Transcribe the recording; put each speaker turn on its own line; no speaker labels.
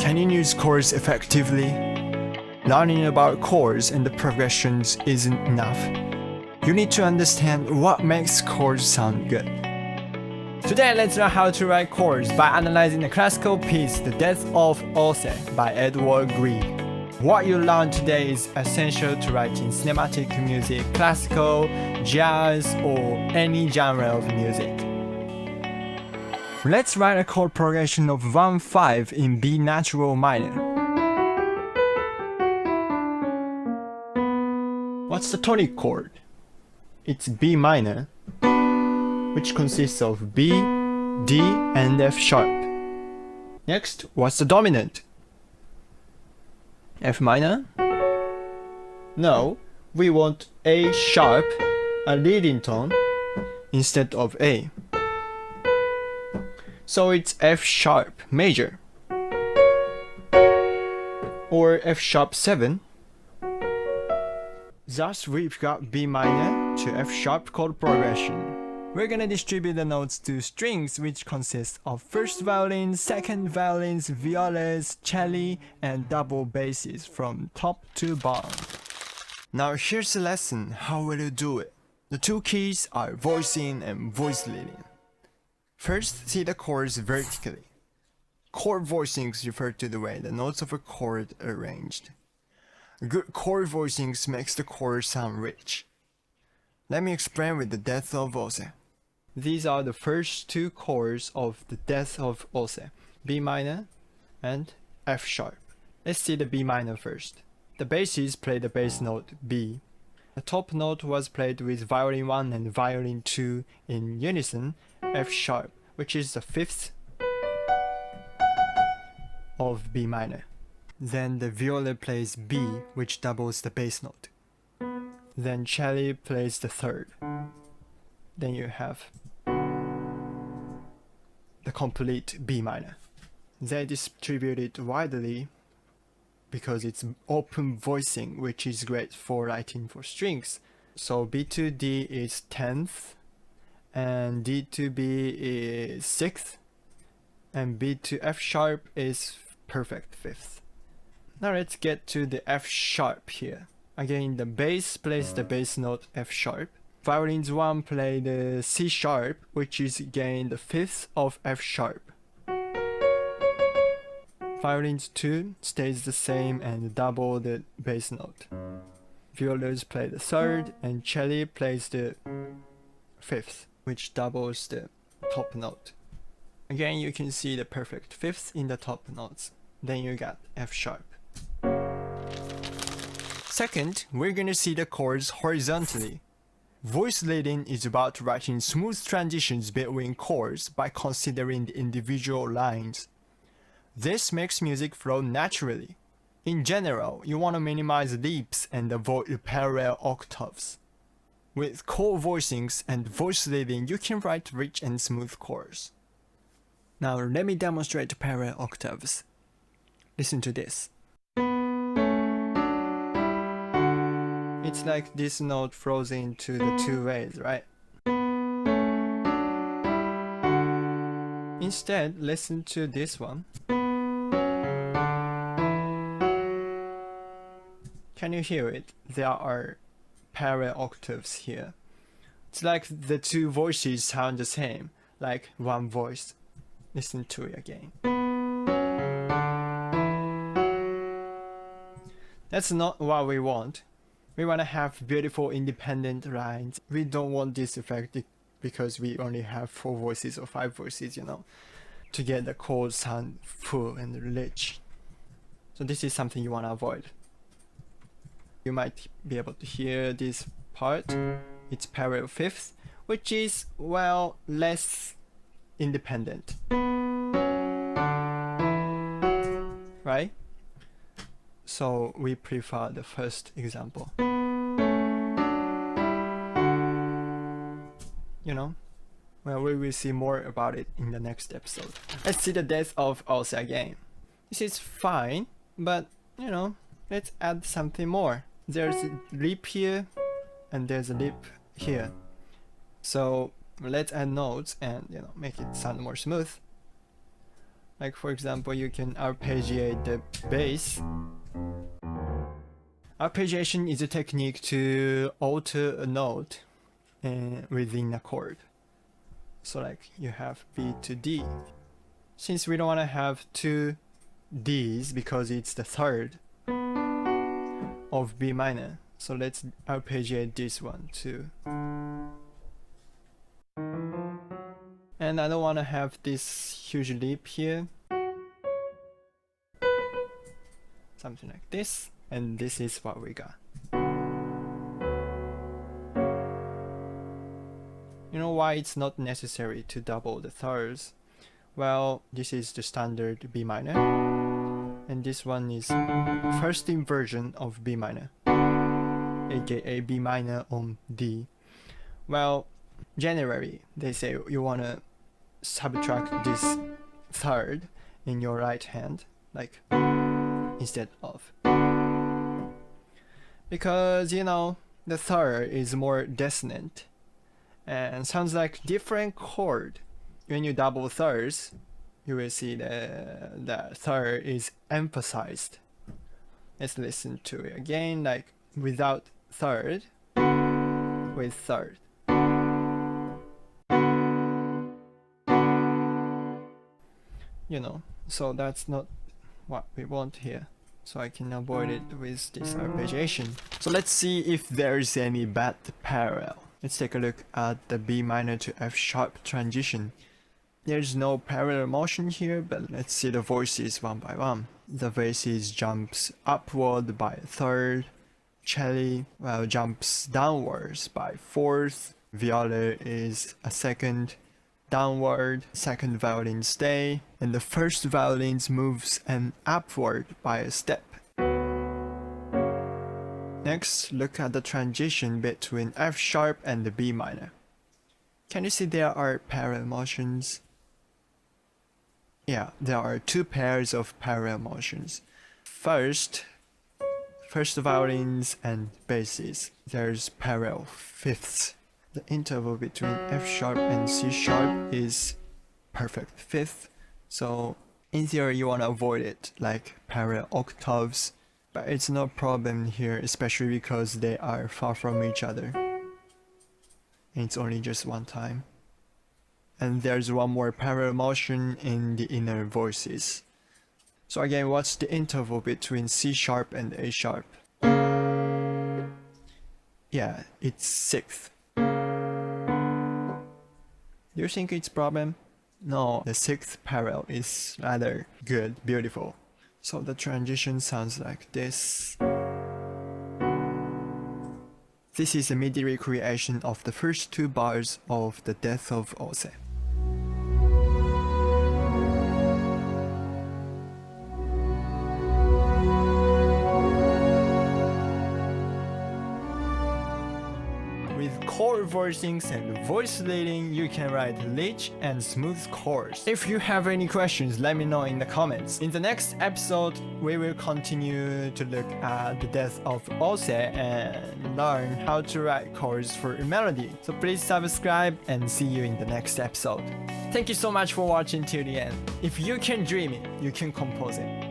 Can you use chords effectively? Learning about chords and the progressions isn't enough. You need to understand what makes chords sound good. Today let's learn how to write chords by analyzing the classical piece The Death of Aase by Edward Grieg. What you learn today is essential to writing cinematic music, classical, jazz, or any genre of music. Let's write a chord progression of 1-5 in B natural minor. What's the tonic chord? It's B minor, which consists of B, D, and F sharp. Next, what's the dominant? F minor? No, we want A sharp, a leading tone, instead of A. So it's F sharp major, or F sharp 7. Thus we've got B minor to F sharp chord progression. We're gonna distribute the notes to strings, which consist of first violin, second violins, violas, cello, and double basses from top to bottom. Now here's the lesson, how will you do it? The two keys are voicing and voice leading. First, see the chords vertically. Chord voicings refer to the way the notes of a chord are arranged. Good chord voicings makes the chord sound rich. Let me explain with The Death of Aase. These are the first two chords of The Death of Aase, B minor and F sharp. Let's see the B minor first. The basses play the bass note B. The top note was played with violin 1 and violin 2 in unison, F sharp, which is the fifth of B minor. Then the viola plays B, which doubles the bass note. Then cello plays the third. Then you have the complete B minor. They distribute it widely because it's open voicing, which is great for writing for strings. So B to D is 10th, and D to B is 6th, and B to F sharp is perfect 5th. Now let's get to the F sharp here. Again, the bass plays the bass note F sharp. Violins 1 play the C sharp, which is again the 5th of F sharp. Violins 2 stays the same and double the bass note. Violas play the 3rd, and cello plays the 5th, which doubles the top note. Again, you can see the perfect 5th in the top notes. Then you got F sharp. Second, we're gonna see the chords horizontally. Voice leading is about writing smooth transitions between chords by considering the individual lines. This makes music flow naturally. In general, you want to minimize leaps and avoid parallel octaves. With chord voicings and voice leading, you can write rich and smooth chords. Now let me demonstrate parallel octaves. Listen to this. It's like this note flows into the two ways, right? Instead, listen to this one. Can you hear it? There are parallel octaves here. It's like the two voices sound the same, like one voice. Listen to it again. That's not what we want. We want to have beautiful independent lines. We don't want this effect because we only have 4 voices or 5 voices, to get the chords sound full and rich. So this is something you want to avoid. You might be able to hear this part. It's parallel 5th, which is, well, less independent. Right? So we prefer the first example. Well, we will see more about it in the next episode. Let's see The Death of Aase again. This is fine, but let's add something more. There's a leap here, and there's a leap here. So let's add notes and make it sound more smooth. Like for example, you can arpeggiate the bass. Arpeggiation is a technique to alter a note within a chord. So like you have B to D. Since we don't want to have two Ds because it's the third of B minor, so let's arpeggiate this one too. And I don't want to have this huge leap here. Something like this, and this is what we got. You know why it's not necessary to double the thirds? Well, this is the standard B minor, and this one is first inversion of B minor, aka B minor on D. Well, generally they say you wanna subtract this third in your right hand, like instead of, because you know the third is more dissonant and sounds like different chord. When you double thirds, you will see the third is emphasized. Let's listen to it again, like without third, with third. You know, so that's not what we want here. So I can avoid it with this arpeggiation. So let's see if there's any bad parallel. Let's take a look at the B minor to F sharp transition. There's no parallel motion here, but let's see the voices one by one. The voices jumps upward by third, cello jumps downwards by fourth, viola is a second, downward, second violin stay, and the first violin moves an upward by a step. Next, look at the transition between F sharp and the B minor. Can you see there are parallel motions? Yeah, there are two pairs of parallel motions. First violins and basses, there's parallel fifths. The interval between F sharp and C sharp is perfect fifth, so in theory you want to avoid it, like parallel octaves, but it's no problem here, especially because they are far from each other. And it's only just one time. And there's one more parallel motion in the inner voices. So again, what's the interval between C sharp and A sharp? Yeah, it's sixth. Do you think it's a problem? No, the sixth parallel is rather good, beautiful. So the transition sounds like this. This is a MIDI recreation of the first two bars of The Death of Aase. With chord voicings and voice leading, you can write rich and smooth chords. If you have any questions, let me know in the comments. In the next episode, we will continue to look at The Death of Aase and learn how to write chords for a melody. So please subscribe and see you in the next episode. Thank you so much for watching till the end. If you can dream it, you can compose it.